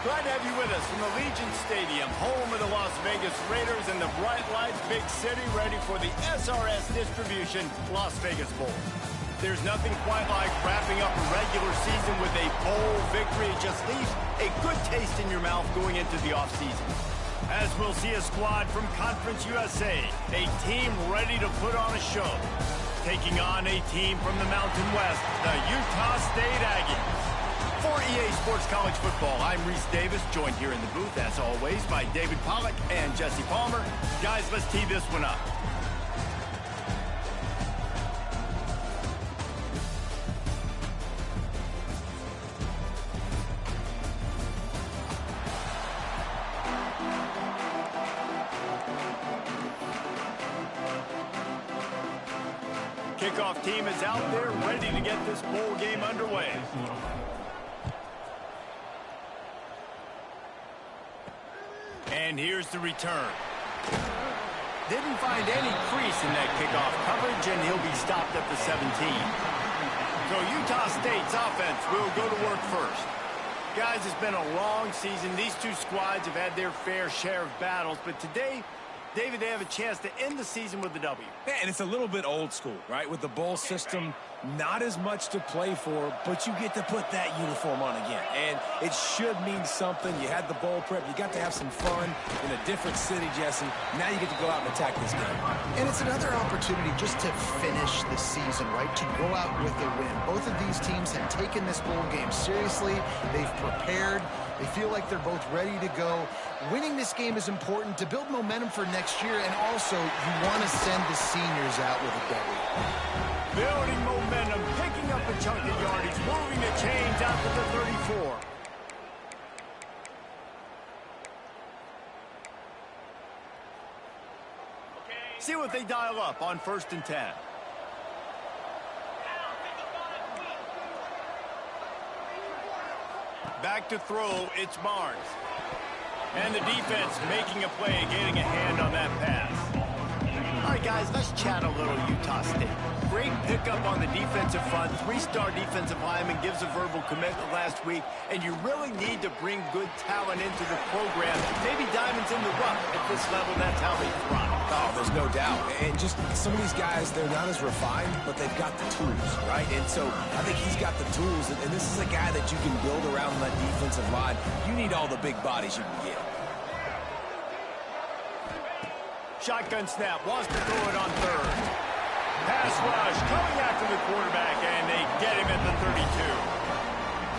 Glad to have you with us from Allegiant Stadium, home of the Las Vegas Raiders and the bright lights big city, ready for the SRS Distribution Las Vegas Bowl. There's nothing quite like wrapping up a regular season with a bowl victory. It just leaves a good taste in your mouth going into the offseason. As we'll see a squad from Conference USA, a team ready to put on a show. Taking on a team from the Mountain West, the Utah State Aggies. For EA Sports College Football, I'm Reese Davis, joined here in the booth, as always, by David Pollack and Jesse Palmer. Guys, let's tee this one up. Kickoff team is out there, ready to get this bowl game underway. And here's the return. Didn't find any crease in that kickoff coverage, and he'll be stopped at the 17. So Utah State's offense will go to work first. Guys, it's been a long season. These two squads have had their fair share of battles, but today, David, they have a chance to end the season with a W. Yeah, and it's a little bit old school, right? With the bowl system, not as much to play for, but you get to put that uniform on again. And it should mean something. You had the bowl prep. You got to have some fun in a different city, Jesse. Now you get to go out and attack this game. And it's another opportunity just to finish the season, right? To go out with a win. Both of these teams have taken this bowl game seriously. They've prepared. They feel like they're both ready to go. Winning this game is important to build momentum for next year, and also you want to send the seniors out with a W. Building momentum, picking up a chunk of yardage, moving the chains out to the 34. See what they dial up on 1st and 10. Back to throw, it's Barnes. And the defense making a play, getting a hand on that pass. All right, guys, let's chat a little Utah State. Great pickup on the defensive front. 3-star defensive lineman gives a verbal commitment last week, and you really need to bring good talent into the program. Maybe diamonds in the rough. At this level, that's how they thrive. Oh, there's no doubt. And just some of these guys, they're not as refined, but they've got the tools, right? And so I think he's got the tools, and this is a guy that you can build around that defensive line. You need all the big bodies you can get. Shotgun snap, wants to throw it on 3rd. Pass rush, coming after the quarterback, and they get him at the 32.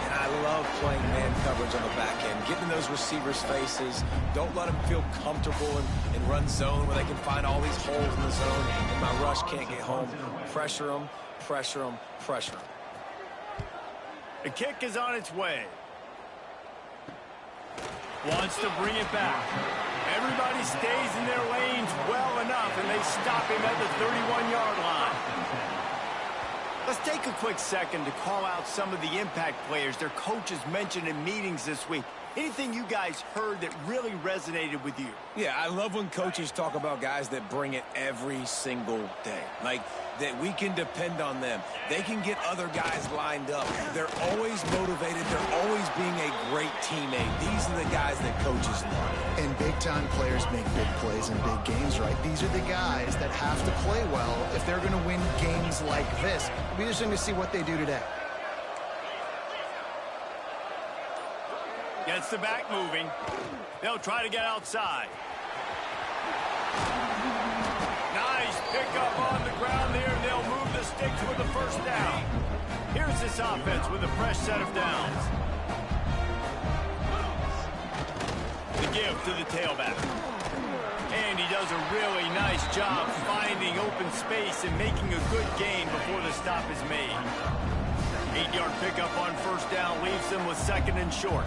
And I love playing man coverage on the back end, getting in those receivers' faces. Don't let them feel comfortable in run zone where they can find all these holes in the zone and my rush can't get home. Pressure them, pressure them, pressure them. The kick is on its way. Wants to bring it back. Everybody stays in their lanes well enough, and they stop him at the 31-yard line. Let's take a quick second to call out some of the impact players their coaches mentioned in meetings this week. Anything you guys heard that really resonated with you? Yeah, I love when coaches talk about guys that bring it every single day. Like, that we can depend on them. They can get other guys lined up. They're always motivated. They're always being a great teammate. These are the guys that coaches love. And big-time players make big plays in big games, right? These are the guys that have to play well if they're going to win games like this. It'll be interesting to see what they do today. Gets the back moving. They'll try to get outside. Nice pickup on the ground there. They'll move the sticks with the 1st down. Here's this offense with a fresh set of downs. The give to the tailback. And he does a really nice job finding open space and making a good gain before the stop is made. 8-yard pickup on 1st down leaves them with 2nd and short.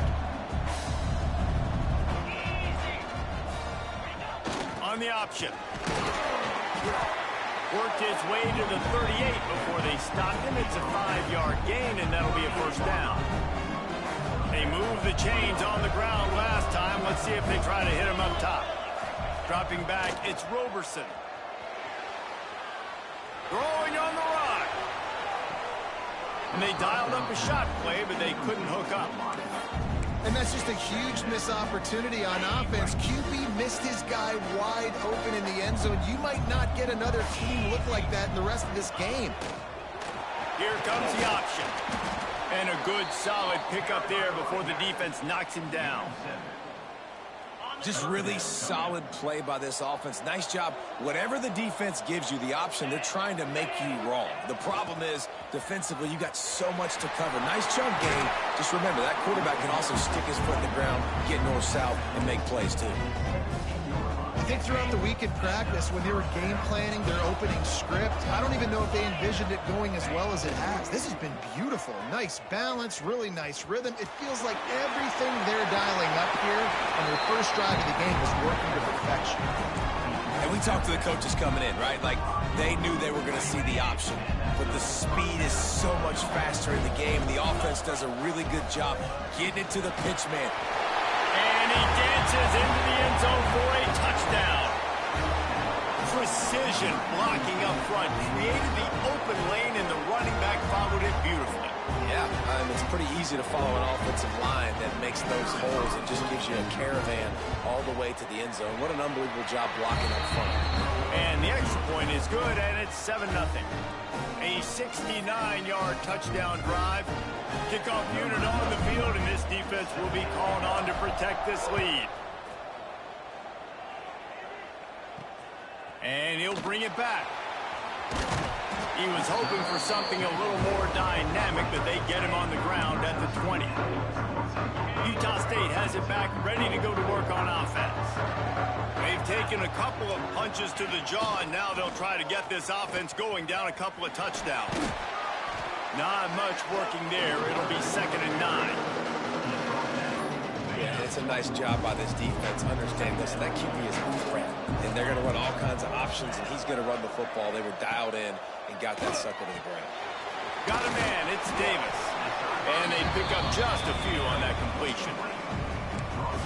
On the option. Worked his way to the 38 before they stopped him. It's a 5-yard gain, and that'll be a 1st down. They moved the chains on the ground last time. Let's see if they try to hit him up top. Dropping back, it's Roberson. Throwing on the run. And they dialed up a shot play, but they couldn't hook up. And that's just a huge missed opportunity on offense. QB missed his guy wide open in the end zone. You might not get another team look like that in the rest of this game. Here comes the option. And a good, solid pickup there before the defense knocks him down. Just really solid play by this offense. Nice job. Whatever the defense gives you, the option, they're trying to make you wrong. The problem is, defensively, you got so much to cover. Nice chunk game. Just remember, that quarterback can also stick his foot in the ground, get north-south, and make plays, too. I think throughout the week in practice, when they were game planning their opening script, I don't even know if they envisioned it going as well as it has. This has been beautiful. Nice balance, really nice rhythm. It feels like everything they're dialing up here on their first drive of the game is working to perfection. And we talked to the coaches coming in, right? Like, they knew they were going to see the option. But the speed is so much faster in the game, and the offense does a really good job getting it to the pitch man. And he dances into the end zone for a touchdown. Precision blocking up front. Created the open lane, and the running back followed it beautifully. Yeah, it's pretty easy to follow an offensive line that makes those holes and just gives you a caravan all the way to the end zone. What an unbelievable job blocking up front. And the extra point is good, and it's 7-0. A 69-yard touchdown drive. Kickoff unit on the field, and this defense will be called on to protect this lead. And he'll bring it back. He was hoping for something a little more dynamic, but they get him on the ground at the 20. Utah State has it back, ready to go to work on offense. They've taken a couple of punches to the jaw, and now they'll try to get this offense going down a couple of touchdowns. Not much working there. It'll be 2nd and 9. Yeah, it's a nice job by this defense. Understand, listen, that QB is a threat, and they're going to run all kinds of options, and he's going to run the football. They were dialed in and got that sucker to the ground. Got a man. It's Davis. And they pick up just a few on that completion.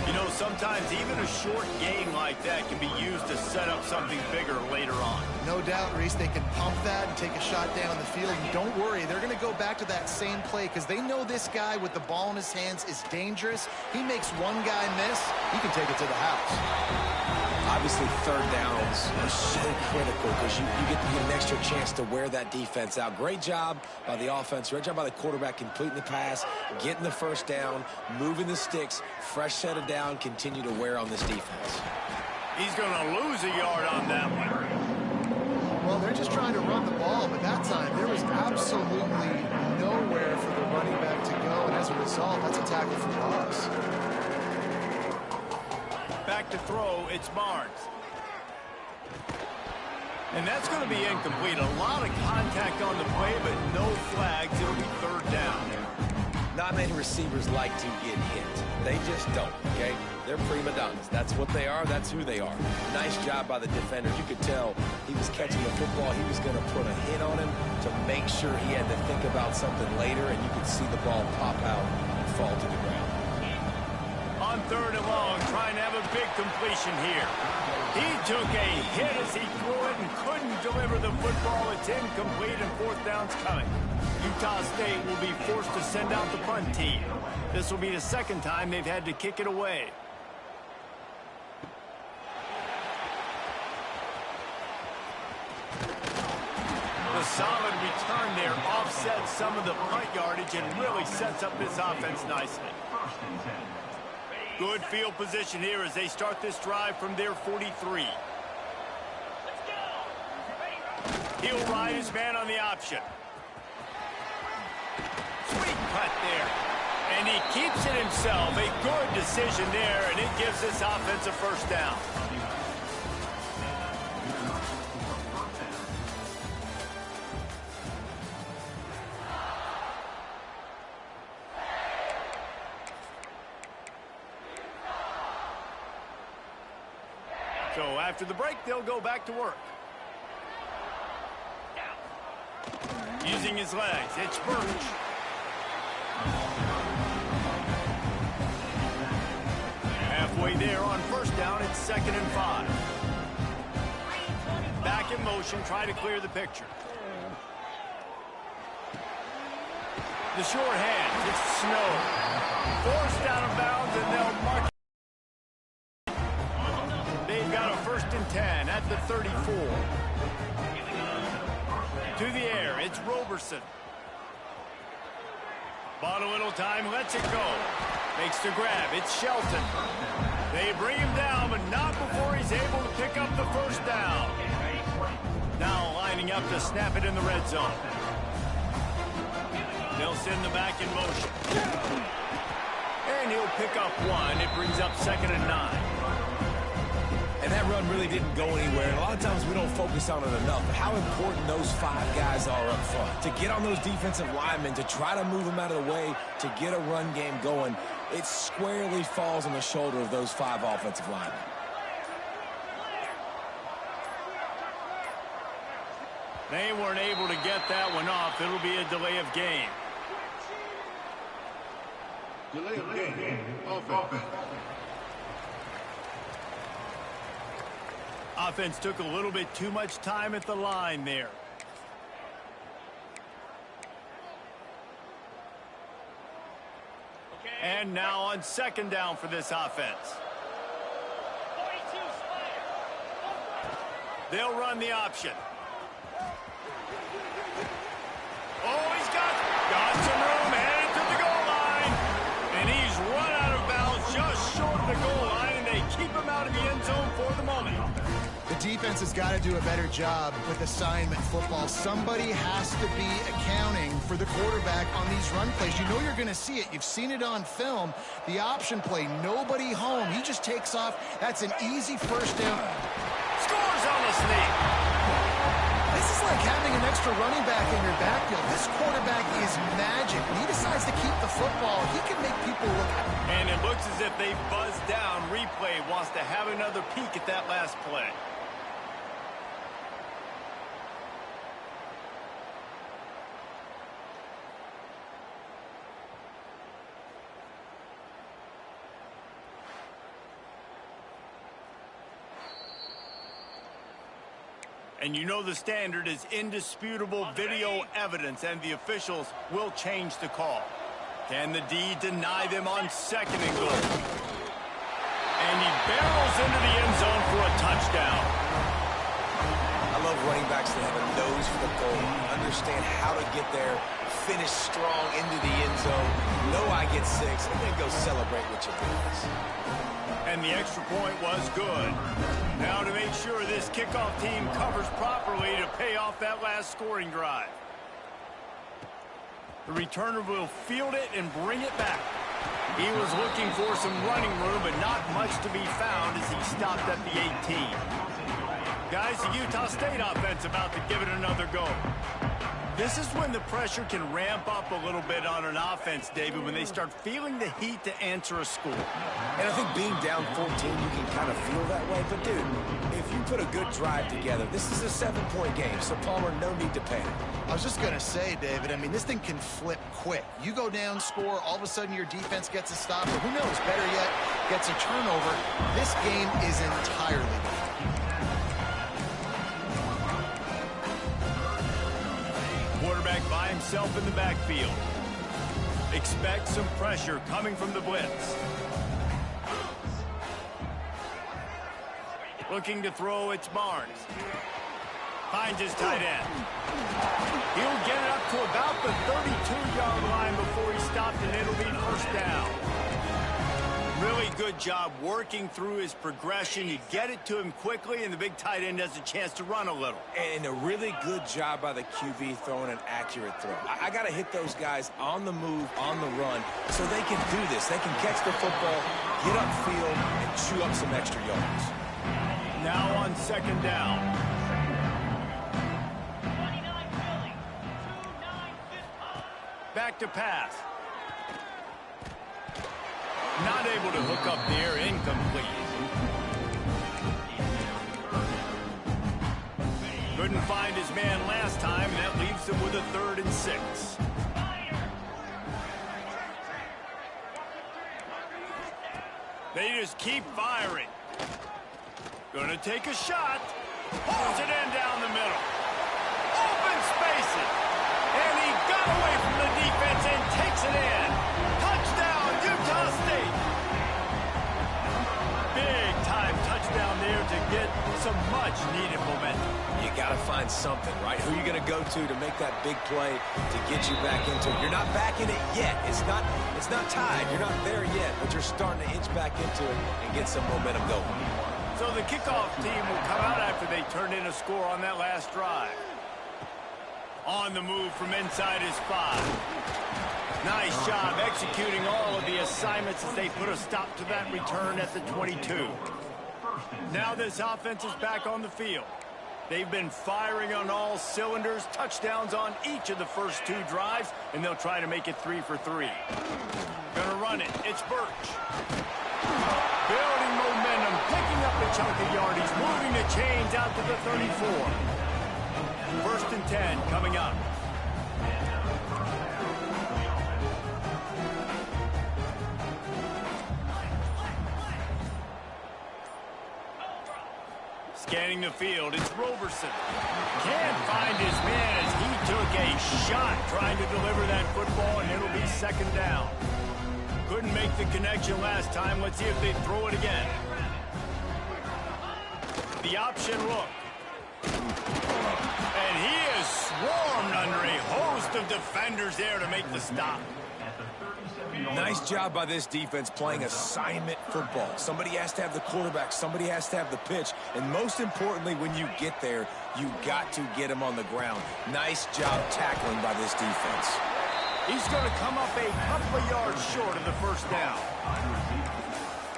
You know, sometimes even a short game like that can be used to set up something bigger later on. No doubt, Reese, they can pump that and take a shot down the field. And don't worry, they're going to go back to that same play because they know this guy with the ball in his hands is dangerous. He makes one guy miss, he can take it to the house. Obviously, third downs are so critical because you get an extra chance to wear that defense out. Great job by the offense. Great job by the quarterback completing the pass, getting the first down, moving the sticks, fresh set of down, continue to wear on this defense. He's going to lose a yard on that one. Well, they're just trying to run the ball, but that time there was absolutely nowhere for the running back to go, and as a result, that's a tackle for loss. Back to throw, it's Barnes. And that's going to be incomplete. A lot of contact on the play, but no flags. It'll be 3rd down. Not many receivers like to get hit. They just don't, okay? They're prima donnas. That's what they are. That's who they are. Nice job by the defenders. You could tell he was catching the football. He was going to put a hit on him to make sure he had to think about something later, and you could see the ball pop out and fall to the ground. On 3rd and long, trying to have a big completion here. He took a hit as he threw it and couldn't deliver the football. It's incomplete, and 4th down's coming. Utah State will be forced to send out the punt team. This will be the 2nd time they've had to kick it away. The solid return there offsets some of the punt yardage and really sets up this offense nicely. Good field position here as they start this drive from their 43. He'll ride his man on the option. Sweet cut there. And he keeps it himself. A good decision there, and it gives this offense a 1st down. So after the break, they'll go back to work. Using his legs, it's Birch. Halfway there on 1st down, it's 2nd and 5. Back in motion, try to clear the picture. The short hand, it's Snow. Forced out of bounds. at the 34. To the air, it's Roberson. Bought a little time, lets it go. Makes the grab, it's Shelton. They bring him down, but not before he's able to pick up the first down. Now lining up to snap it in the red zone. They'll send the back in motion. And he'll pick up one. It brings up 2nd and 9. And that run really didn't go anywhere. A lot of times we don't focus on it enough. But how important those 5 guys are up front. To get on those defensive linemen, to try to move them out of the way, to get a run game going, it squarely falls on the shoulder of those 5 offensive linemen. They weren't able to get that one off. It'll be a delay of game. Delay of game. Offense. Offense took a little bit too much time at the line there. And now on 2nd down for this offense. They'll run the option. Oh, he's got some room, headed to the goal line. And he's run out of bounds just short of the goal line, and they keep him out of the end zone for the moment. The defense has got to do a better job with assignment football. Somebody has to be accounting for the quarterback on these run plays. You know you're going to see it. You've seen it on film. The option play, nobody home. He just takes off. That's an easy first down. Scores on the sneak. This is like having an extra running back in your backfield. This quarterback is magic. When he decides to keep the football, he can make people look at him. And it looks as if they buzzed down. Replay wants to have another peek at that last play. And you know the standard is indisputable video evidence, and the officials will change the call. Can the D deny them on 2nd and goal? And he barrels into the end zone for a touchdown. I love running backs that have a nose for the goal, understand how to get there, finish strong into the end zone, know I get 6, and then go celebrate with your boys. And the extra point was good. Now to make sure this kickoff team covers properly to pay off that last scoring drive. The returner will field it and bring it back. He was looking for some running room, but not much to be found as he stopped at the 18. Guys, the Utah State offense about to give it another go. This is when the pressure can ramp up a little bit on an offense, David, when they start feeling the heat to answer a score. And I think being down 14, you can kind of feel that way. But, dude, if you put a good drive together, this is a 7-point game, so, Palmer, no need to panic. I was just going to say, David, I mean, this thing can flip quick. You go down, score, all of a sudden your defense gets a stop, or who knows, better yet, gets a turnover. This game is entirely different. Quarterback by himself in the backfield. Expect some pressure coming from the blitz. Looking to throw, it's Barnes. Finds his tight end. He'll get it up to about the 32-yard line before he stopped, and it'll be first down. Really good job working through his progression. You get it to him quickly, and the big tight end has a chance to run a little. And a really good job by the QB throwing an accurate throw. I got to hit those guys on the move, on the run, so they can do this. They can catch the football, get upfield, and chew up some extra yards. Now on 2nd down. Back to pass. Not able to hook up there, incomplete. Couldn't find his man last time, and that leaves him with a 3rd and 6. They just keep firing. Gonna take a shot. Pulls it in down the middle. Open spaces. And he got away from the defense and takes it in. Touchdown, Utah State. Big time touchdown there to get some much needed momentum. You got to find something, right? Who are you going to go to make that big play to get you back into it? You're not back in it yet. It's not tied. You're not there yet, but you're starting to inch back into it and get some momentum going. So the kickoff team will come out after they turned in a score on that last drive. On the move from inside his 5. Nice job executing all of the assignments as they put a stop to that return at the 22. Now this offense is back on the field. They've been firing on all cylinders, touchdowns on each of the first 2 drives, and they'll try to make it 3 for 3. Gonna run it. It's Birch. Building momentum, picking up a chunk of yardage, moving the chains out to the 34. 1st and 10 coming up. Scanning the field, it's Roberson. Can't find his man as he took a shot trying to deliver that football, and it'll be 2nd down. Couldn't make the connection last time. Let's see if they throw it again. The option look. And he is swarmed under a host of defenders there to make the stop. Nice job by this defense playing assignment football. Somebody has to have the quarterback. Somebody has to have the pitch. And most importantly, when you get there, you got to get him on the ground. Nice job tackling by this defense. He's going to come up a couple of yards short of the 1st down.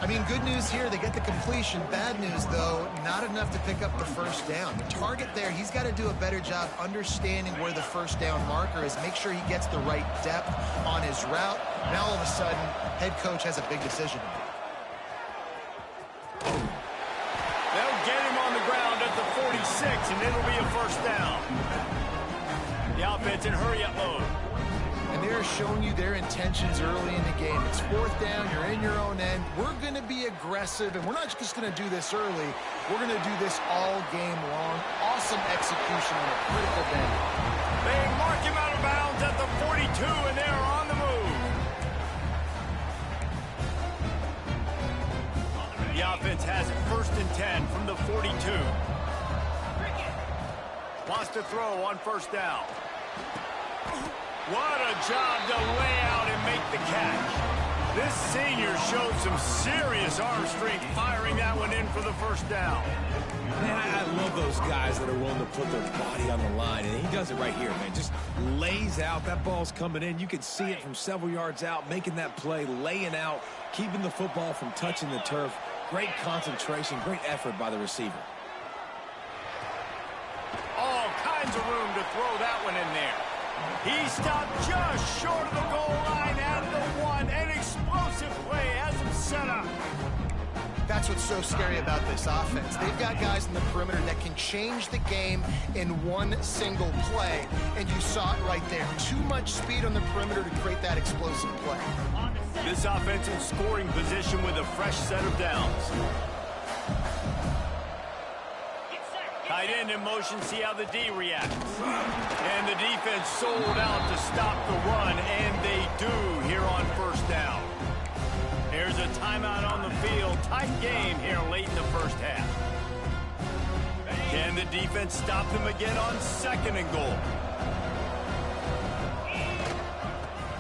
I mean, good news here, they get the completion. Bad news, though, not enough to pick up the 1st down. The target there, he's got to do a better job understanding where the 1st down marker is, make sure he gets the right depth on his route. Now, all of a sudden, head coach has a big decision. They'll get him on the ground at the 46, and it'll be a 1st down. The offense in hurry-up mode. And they're showing you their intentions early in the game. It's 4th down, you're in your own end. We're going to be aggressive, and we're not just going to do this early. We're going to do this all game long. Awesome execution on a critical day. They mark him out of bounds at the 42, and they're on the move. The offense has it 1st and 10 from the 42. Wants to throw on 1st down. What a job to lay out and make the catch. This senior showed some serious arm strength firing that one in for the 1st down. Man, I love those guys that are willing to put their body on the line, and he does it right here, man. Just lays out. That ball's coming in. You can see it from several yards out, making that play, laying out, keeping the football from touching the turf. Great concentration, great effort by the receiver. All kinds of room to throw that one in there. He stopped just short of the goal line at the 1. An explosive play has him set up. That's what's so scary about this offense. They've got guys in the perimeter that can change the game in one single play, and you saw it right there. Too much speed on the perimeter to create that explosive play. This offense in scoring position with a fresh set of downs. Tight end in motion, see how the D reacts. And the defense sold out to stop the run, and they do here on 1st down. There's a timeout on the field. Tight game here late in the 1st half. Can the defense stop them again on 2nd and goal?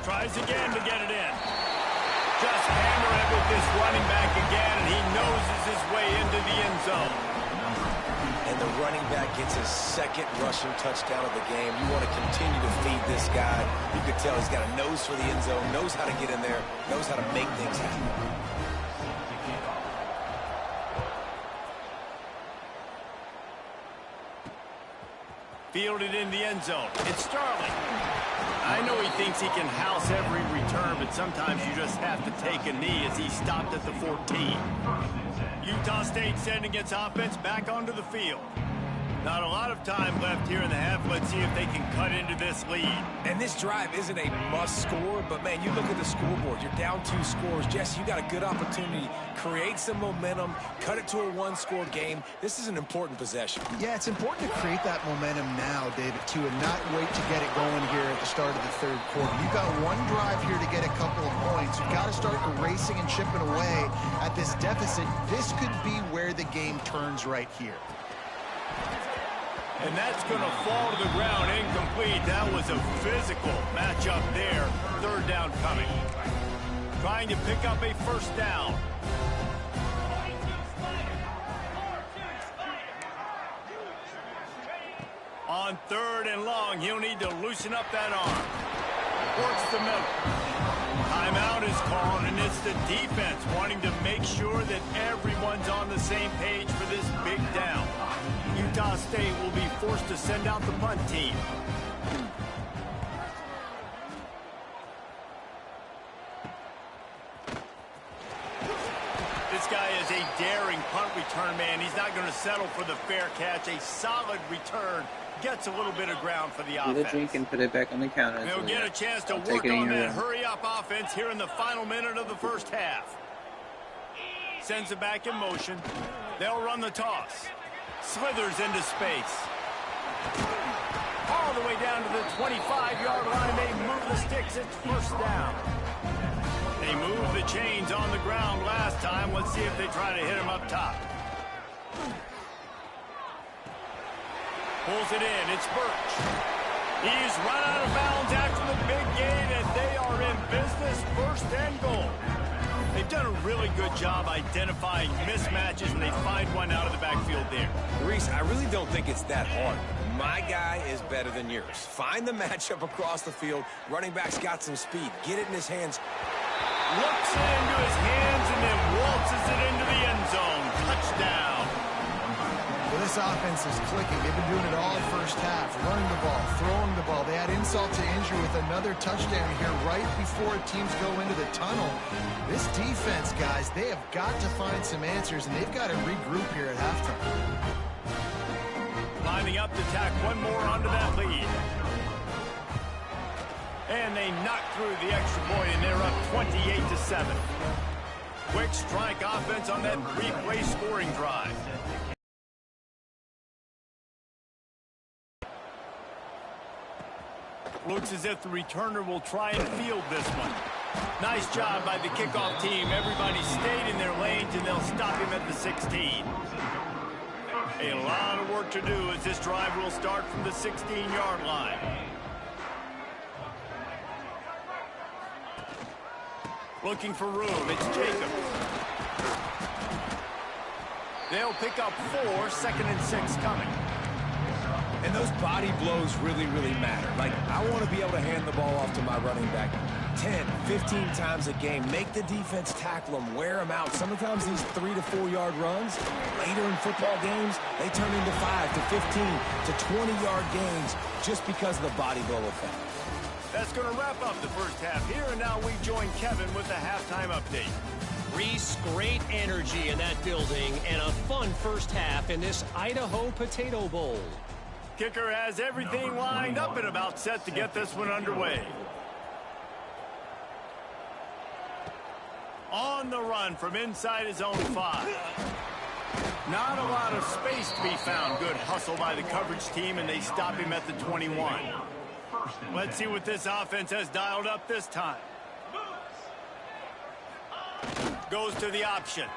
Tries again to get it in. Just hammer it with this running back again, and he noses his way into the end zone. And the running back gets his 2nd rushing touchdown of the game. You want to continue to feed this guy. You can tell he's got a nose for the end zone, knows how to get in there, knows how to make things happen. Fielded in the end zone. It's Starling. I know he thinks he can house every return, but sometimes you just have to take a knee as he stopped at the 14. Utah State sending its offense back onto the field. Not a lot of time left here in the half. Let's see if they can cut into this lead. And this drive isn't a must score, but man, you look at the scoreboard. You're down 2 scores. Jesse, you got a good opportunity. Create some momentum. Cut it to a 1-score game. This is an important possession. Yeah, it's important to create that momentum now, David, too, and not wait to get it going here at the start of the 3rd quarter. You've got one drive here to get a couple of points. You've got to start erasing and chipping away at this deficit. This could be where the game turns right here. And that's going to fall to the ground incomplete. That was a physical matchup there. Third down coming. Trying to pick up a first down. On third and long, he'll need to loosen up that arm. Works the middle. Timeout is called, and it's the defense wanting to make sure that everyone's on the same page for this big down. Utah State will be forced to send out the punt team. This guy is a daring punt return man. He's not going to settle for the fair catch. A solid return. Gets a little bit of ground for the offense. Do the drink and put it back on the counter. They'll get a chance to work on that hurry-up offense here in the final minute of the first half. Sends it back in motion. They'll run the toss. Slithers into space. All the way down to the 25-yard line. They move the sticks. It's first down. They moved the chains on the ground last time. Let's see if they try to hit him up top. Pulls it in. It's Birch. He's run out of bounds after the big gain, and they are in business. First and goal. They've done a really good job identifying mismatches, and they find one out of the backfield there. Reese, I really don't think it's that hard. My guy is better than yours. Find the matchup across the field. Running back's got some speed. Get it in his hands. Looks it into his hands and then waltzes it into the end zone. Touchdown. Well, this offense is clicking. They've been doing it all first half. Running the ball, throwing the ball. They add insult to injury with another touchdown here right before teams go into the tunnel. This defense, guys, they have got to find some answers, and they've got to regroup here at halftime. Lining up to tack one more onto that lead. And they knock through the extra point, and they're up 28-7. Quick strike offense on that three-play scoring drive. Looks as if the returner will try and field this one. Nice job by the kickoff team. Everybody stayed in their lanes, and they'll stop him at the 16. A lot of work to do as this drive will start from the 16-yard line. Looking for room. It's Jacob. They'll pick up 4, 2nd and 6 coming. And those body blows really, really matter. Like, I want to be able to hand the ball off to my running back 10, 15 times a game. Make the defense tackle them, wear them out. Sometimes these 3 to 4 yard runs, later in football games, they turn into 5 to 15 to 20-yard gains just because of the body blow effect. That's going to wrap up the first half here, and now we join Kevin with the halftime update. Reese, great energy in that building and a fun first half in this Idaho Potato Bowl. Kicker has everything lined up and about set to get this one underway. On the run from inside his own 5. Not a lot of space to be found. Good hustle by the coverage team, and they stop him at the 21. Let's see what this offense has dialed up this time. Goes to the option.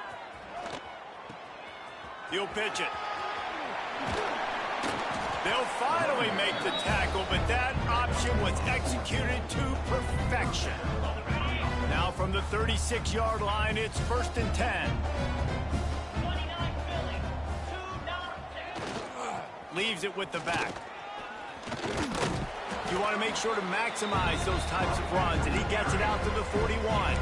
He'll pitch it. They'll finally make the tackle, but that option was executed to perfection. Now from the 36-yard line, it's 1st and 10. Leaves it with the back. You want to make sure to maximize those types of runs, and he gets it out to the 41.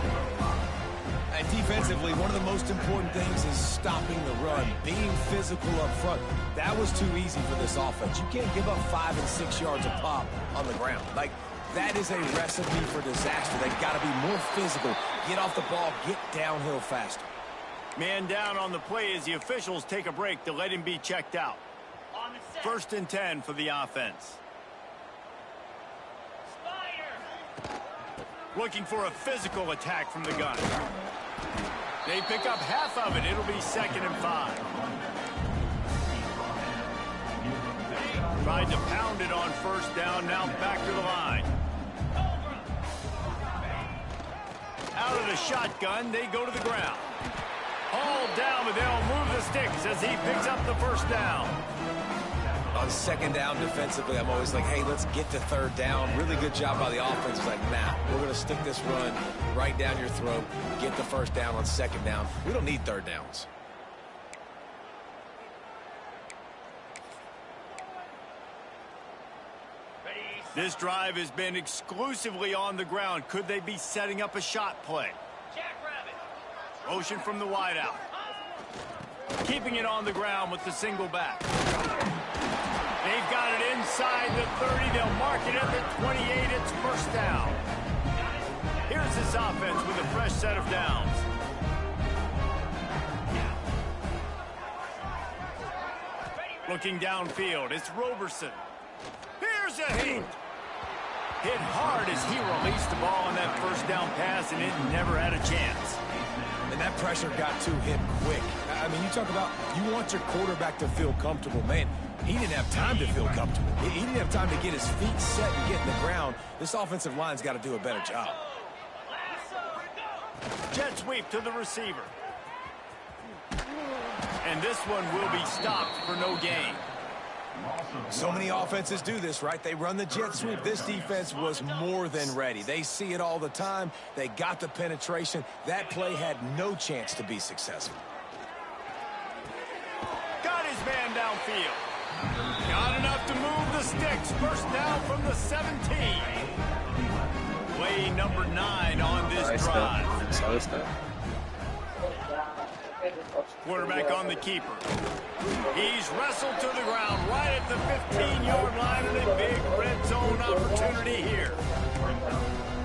And defensively, one of the most important things is stopping the run, being physical up front. That was too easy for this offense. You can't give up 5 and 6 yards a pop on the ground. Like, that is a recipe for disaster. They've got to be more physical, get off the ball, get downhill faster. Man down on the play as the officials take a break to let him be checked out. 1st and 10 for the offense. Looking for a physical attack from the gun. They pick up half of it. It'll be 2nd and 5. Tried to pound it on first down. Now back to the line. Out of the shotgun, they go to the ground. Hauled down, but they'll move the sticks as he picks up the first down. On second down defensively, I'm always like, hey, let's get to third down. Really good job by the offense. It's like, nah, we're going to stick this run right down your throat, get the first down on second down. We don't need third downs. This drive has been exclusively on the ground. Could they be setting up a shot play? Motion from the wideout. Keeping it on the ground with the single back. They've got it inside the 30. They'll mark it at the 28. It's first down. Here's this offense with a fresh set of downs. Looking downfield, it's Roberson. Here's a hit. Hit hard as he released the ball on that first down pass, and it never had a chance. And that pressure got to him quick. I mean, you talk about you want your quarterback to feel comfortable. Man, he didn't have time to feel comfortable. He didn't have time to get his feet set and get in the ground. This offensive line's got to do a better job. Jet sweep to the receiver. And this one will be stopped for no gain. So many offenses do this, right? They run the jet sweep. This defense was more than ready. They see it all the time. They got the penetration. That play had no chance to be successful. Got his man downfield. Got enough to move the sticks. First down from the 17. Play number 9 on this drive. Quarterback on the keeper. He's wrestled to the ground right at the 15-yard line, and a big red zone opportunity here.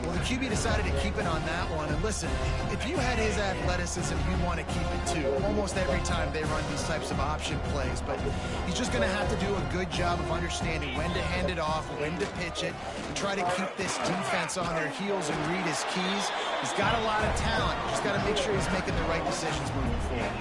Well, the QB decided to keep it on that one. And listen, if you had his athleticism, you want to keep it too. Almost every time they run these types of option plays. But he's just going to have to do a good job of understanding when to hand it off, when to pitch it, and try to keep this defense on their heels and read his keys. He's got a lot of talent. Just got to make sure he's making the right decisions moving forward.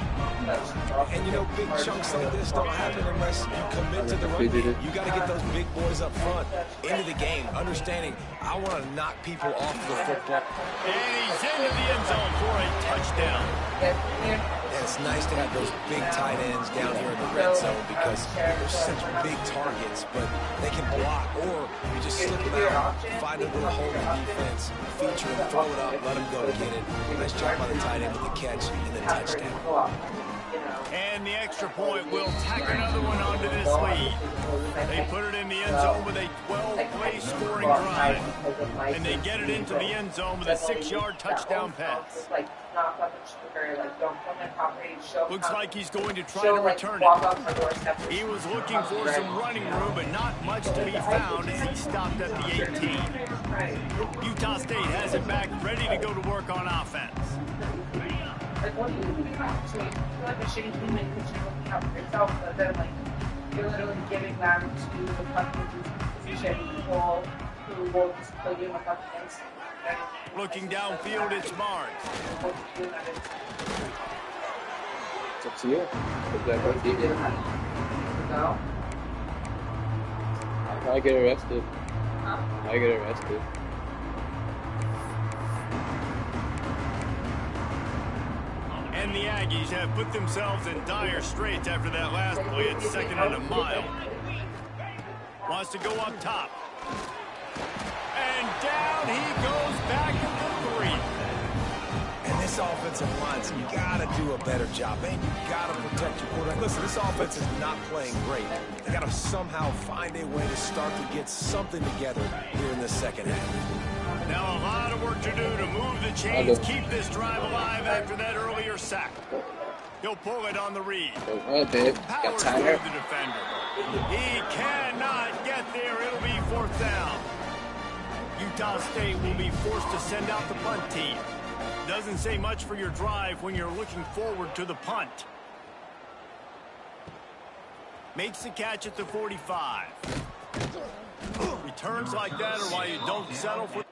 And, you know, big chunks like this don't happen unless you commit to the run game. You got to get those big boys up front into the game, understanding I want to knock people off the football. And he's into the end zone for a touchdown. And it's nice to have those big tight ends down here in the red zone because they're such big targets, but they can block, or you just slip them out, find a little hole in the defense, feature them, throw it up, let them go get it. Nice job by the tight end with the catch and the touchdown. And the extra point will tack another one onto this lead. They put it in the end zone with a 12-play scoring drive. And they get it into the end zone with a 6-yard touchdown pass. Looks like he's going to try to return it. He was looking for some running room, but not much to be found as he stopped at the 18. Utah State has it back, ready to go to work on offense. Like, what do you actually feel like a shitty teammate because you're looking out for yourself, but then, like, you're literally giving them to the position people who will just play you in the fucking face. Looking downfield, it's Barnes. It's up to you. No. I'll probably get arrested. I get arrested. And the Aggies have put themselves in dire straits after that last play at 2nd and a mile. Wants to go up top. And down he goes back at the 3. And this offensive line's got to do a better job. Man, you got to protect your quarterback. Listen, this offense is not playing great. They got to somehow find a way to start to get something together here in the second half. Now a lot of work to do to move the chains, keep this drive alive after that earlier sack. He'll pull it on the read. Powers through the defender. He cannot get there. It'll be 4th down. Utah State will be forced to send out the punt team. Doesn't say much for your drive when you're looking forward to the punt. Makes the catch at the 45. Returns like that are why you don't settle for...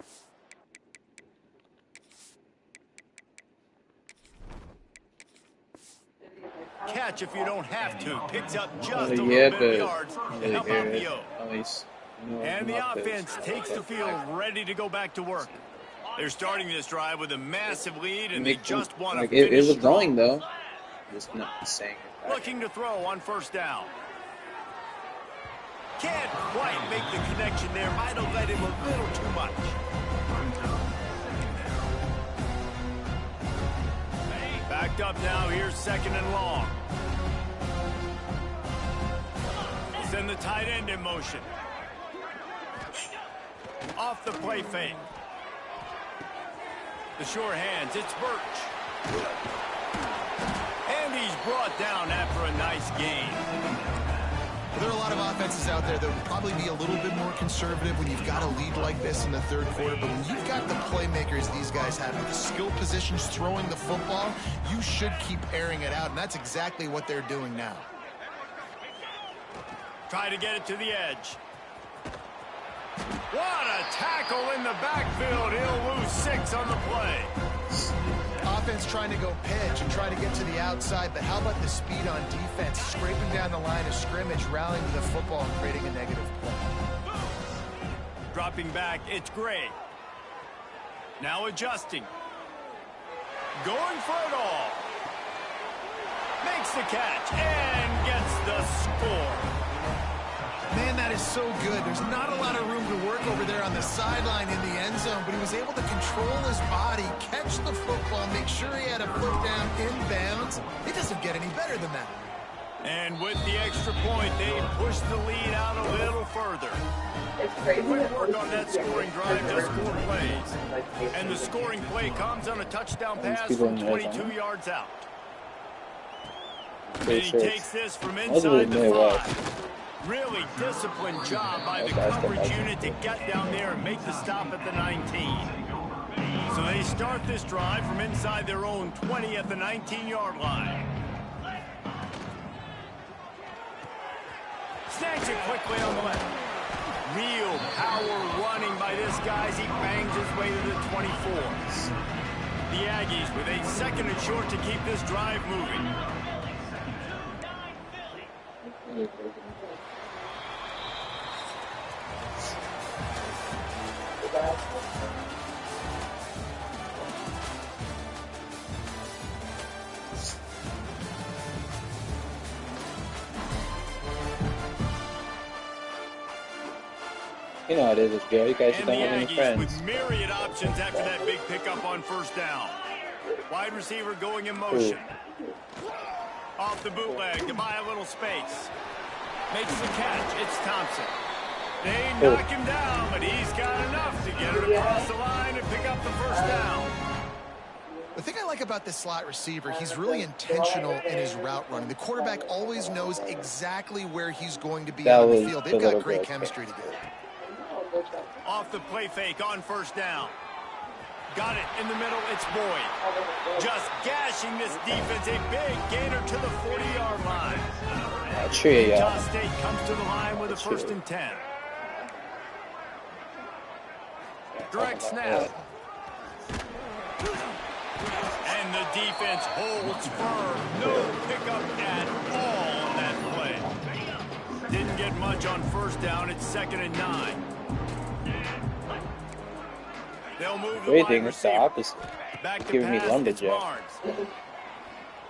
Catch if you don't have to. Picks up just a little bit of yards to help out the O. And the offense takes the field ready to go back to work. They're starting this drive with a massive lead, and they just want to finish it was going, though. just not saying it. Looking to throw on first down. Can't quite make the connection there. Might have led him a little too much. Backed up now. Here's second and long. Send the tight end in motion. Off the play fake. The sure hands. It's Birch. And he's brought down after a nice gain. There are a lot of offenses out there that would probably be a little bit more conservative when you've got a lead like this in the third quarter. But when you've got the playmakers these guys have with the skill positions throwing the football, you should keep airing it out. And that's exactly what they're doing now. Try to get it to the edge. What a tackle in the backfield. He'll lose 6 on the play. Offense trying to go pitch and try to get to the outside, but how about the speed on defense? Scraping down the line of scrimmage, rallying to the football and creating a negative play. Dropping back, it's Gray. Now adjusting. Going for it all. Makes the catch and gets the score. Man, that is so good. There's not a lot of room to work over there on the sideline in the end zone, but he was able to control his body, catch the football, make sure he had a foot down inbounds. It doesn't get any better than that. And with the extra point, they push the lead out a little further. It's crazy. Quick work on that scoring drive, just 4 plays. And the scoring play comes on a touchdown pass from 22 yards out. And he takes this from inside the 5. Really disciplined job by the coverage unit to get down there and make the stop at the 19. So they start this drive from inside their own 20 at the 19-yard line. Snags it quickly on the left. Real power running by this guy as he bangs his way to the 24. The Aggies with a 2nd and short to keep this drive moving. You know how it is, Joe. You guys And don't the have any Aggies friends. with myriad options after that big pickup on first down. Wide receiver going in motion. Off the bootleg to buy a little space. Makes the catch. It's Thompson. They knock him down, but he's got enough to get it across the line and pick up the first down. The thing I like about this slot receiver, he's really intentional in his route running. The quarterback always knows exactly where he's going to be on the field. They've got great chemistry together. Off the play fake on first down. Got it in the middle. It's Boyd. Just gashing this defense. A big gainer to the 40-yard line. Utah State comes to the line with a 1st and 10. Direct snap. And the defense holds firm. No pickup at all on that play. Didn't get much on first down. It's 2nd and 9. They'll move the wide receiver. The opposite. Back to Giving me pass, it's lumberjack. Barnes.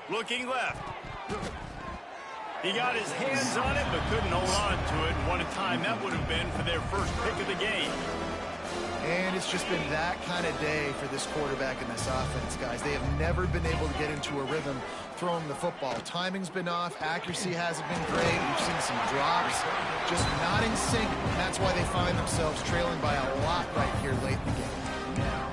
Looking left. He got his hands on it, but couldn't hold on to it. And what a time that would have been for their first pick of the game. And it's just been that kind of day for this quarterback and this offense, guys. They have never been able to get into a rhythm throwing the football. Timing's been off. Accuracy hasn't been great. We've seen some drops. Just not in sync. And that's why they find themselves trailing by a lot right here late in the game.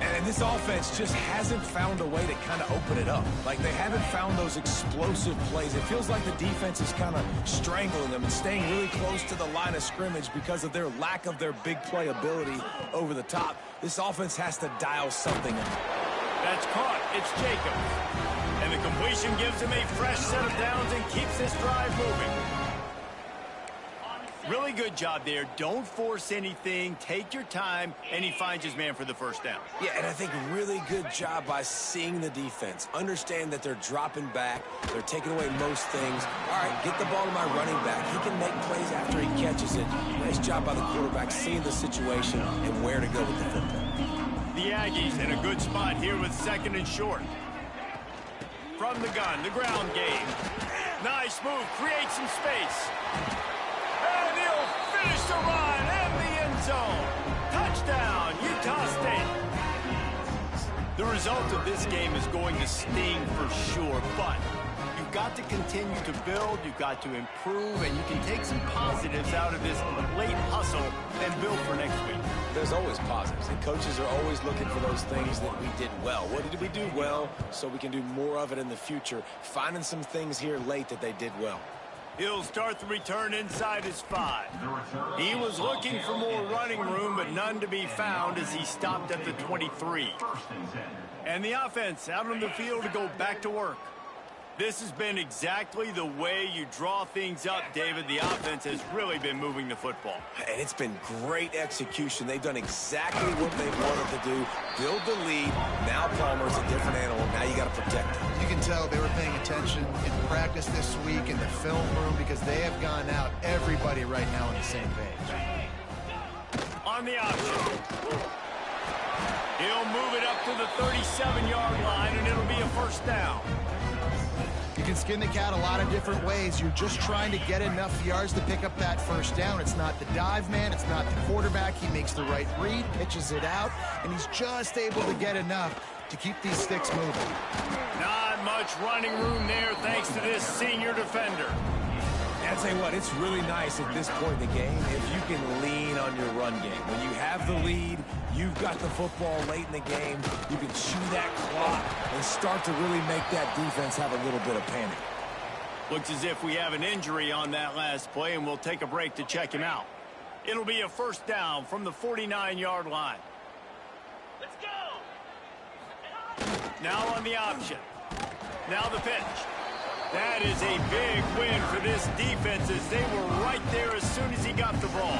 And this offense just hasn't found a way to kind of open it up. Like, they haven't found those explosive plays. It feels like the defense is kind of strangling them and staying really close to the line of scrimmage because of their lack of their big play ability over the top. This offense has to dial something in. That's caught. It's Jacobs. And the completion gives him a fresh set of downs and keeps this drive moving. Really good job there. Don't force anything. Take your time. And he finds his man for the first down. Yeah, and I think really good job by seeing the defense. Understand that they're dropping back. They're taking away most things. All right, get the ball to my running back. He can make plays after he catches it. Nice job by the quarterback seeing the situation and where to go with the football. The Aggies in a good spot here with 2nd and short. from the gun, the ground game. Nice move, creates some space. And he'll finish the run in the end zone. Touchdown, Utah State. The result of this game is going to sting for sure, but you've got to continue to build, you've got to improve, and you can take some positives out of this late hustle and build for next week. There's always positives, and coaches are always looking for those things that we did well. What did we do well so we can do more of it in the future? Finding some things here late that they did well. He'll start the return inside his 5. He was looking for more running room, but none to be found as he stopped at the 23. And the offense out on the field to go back to work. This has been exactly the way you draw things up, David. The offense has really been moving the football. And it's been great execution. They've done exactly what they wanted to do. Build the lead. Now Palmer's a different animal. Now you got to protect him. You can tell they were paying attention in practice this week in the film room because they have gone out, everybody right now on the same page. On the option. He'll move it up to the 37-yard line, and it'll be a first down. You can skin the cat a lot of different ways. You're just trying to get enough yards to pick up that first down. It's not the dive man. It's not the quarterback. He makes the right read, pitches it out, and he's just able to get enough to keep these sticks moving. Not much running room there thanks to this senior defender. I'll tell you what, it's really nice at this point in the game if you can lean on your run game. When you have the lead, you've got the football late in the game, you can chew that clock and start to really make that defense have a little bit of panic. Looks as if we have an injury on that last play, and we'll take a break to check him out. It'll be a first down from the 49-yard line. Let's go! Now on the option. Now the pitch. That is a big win for this defense as they were right there as soon as he got the ball.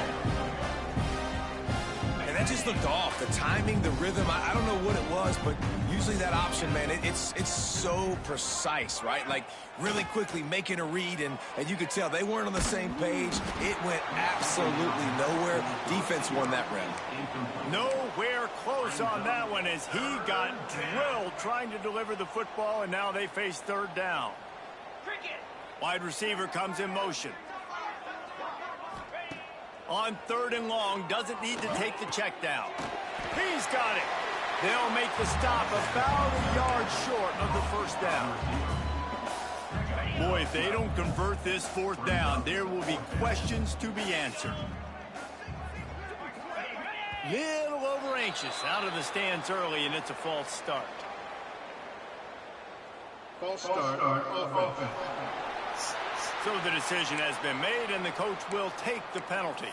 And that just looked off. The timing, the rhythm, I don't know what it was, but usually that option, man, it's so precise, right? Like really quickly making a read, and you could tell they weren't on the same page. It went absolutely nowhere. Defense won that round. Nowhere close on that one as he got drilled trying to deliver the football, and now they face third down. Wide receiver comes in motion. On third and long, doesn't need to take the check down. He's got it. They'll make the stop about a yard short of the first down. Boy, if they don't convert this fourth down, there will be questions to be answered. Little over anxious out of the stands early, and it's a false start. False start offense. So the decision has been made, and the coach will take the penalty.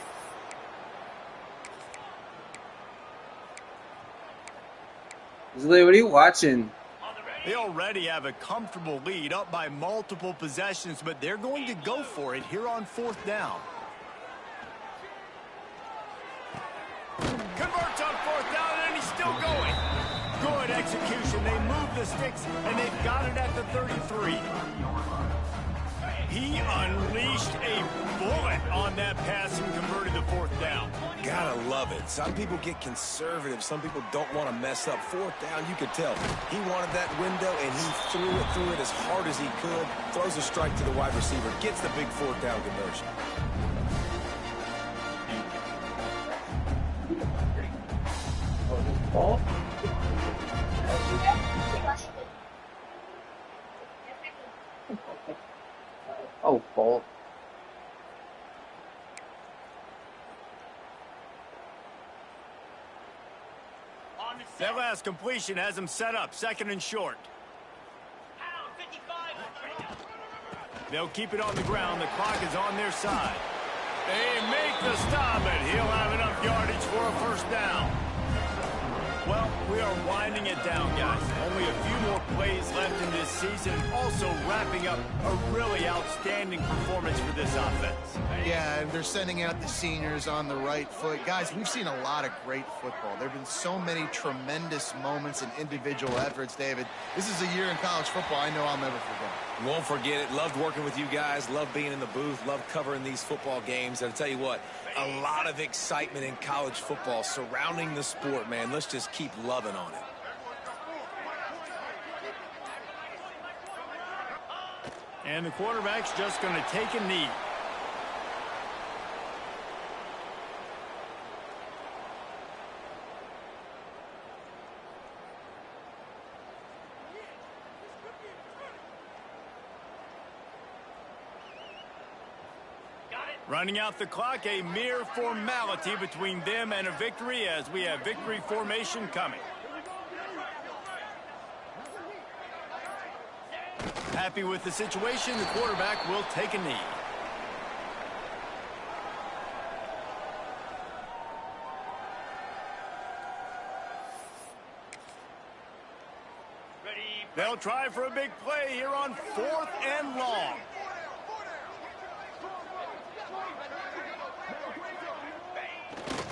Zlee, what are you watching? They already have a comfortable lead up by multiple possessions, but they're going to go for it here on fourth down. Converts on fourth down, and he's still going. Good execution. They move the sticks, and they've got it at the 33. He unleashed a bullet on that pass and converted the fourth down. Gotta love it. Some people get conservative. Some people don't want to mess up. Fourth down, you could tell. He wanted that window, and he threw it as hard as he could. Throws a strike to the wide receiver. Gets the big fourth down conversion. Oh, ball. That last completion has him set up, second and short. They'll keep it on the ground. The clock is on their side. They make the stop, and he'll have enough yardage for a first down. Well, we are winding it down, guys. Only a few more plays left in this season. Also wrapping up a really outstanding performance for this offense. Yeah, and they're sending out the seniors on the right foot. Guys, we've seen a lot of great football. There have been so many tremendous moments and individual efforts, David. This is a year in college football I know I'll never forget. Won't forget it. Loved working with you guys. Loved being in the booth. Loved covering these football games. And I'll tell you what, a lot of excitement in college football surrounding the sport, man. Let's just keep loving on it. And the quarterback's just going to take a knee. Running out the clock, a mere formality between them and a victory as we have victory formation coming. Happy with the situation, the quarterback will take a knee. They'll try for a big play here on 4th and long.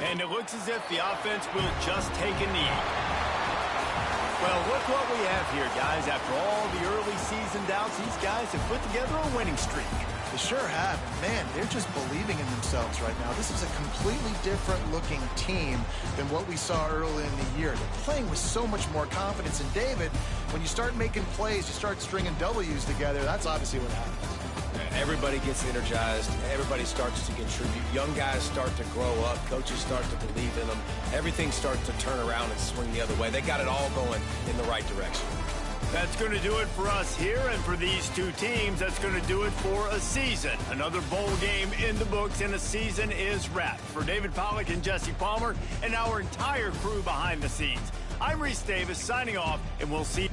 And it looks as if the offense will just take a knee. Well, look what we have here, guys. After all the early season doubts, these guys have put together a winning streak. They sure have. Man, they're just believing in themselves right now. This is a completely different looking team than what we saw early in the year. They're playing with so much more confidence. And David, when you start making plays, you start stringing W's together, that's obviously what happens. Everybody gets energized. Everybody starts to contribute. Young guys start to grow up. Coaches start to believe in them. Everything starts to turn around and swing the other way. They got it all going in the right direction. That's going to do it for us here, and for these two teams, that's going to do it for a season. Another bowl game in the books, and a season is wrapped. For David Pollack and Jesse Palmer and our entire crew behind the scenes, I'm Reese Davis signing off, and we'll see you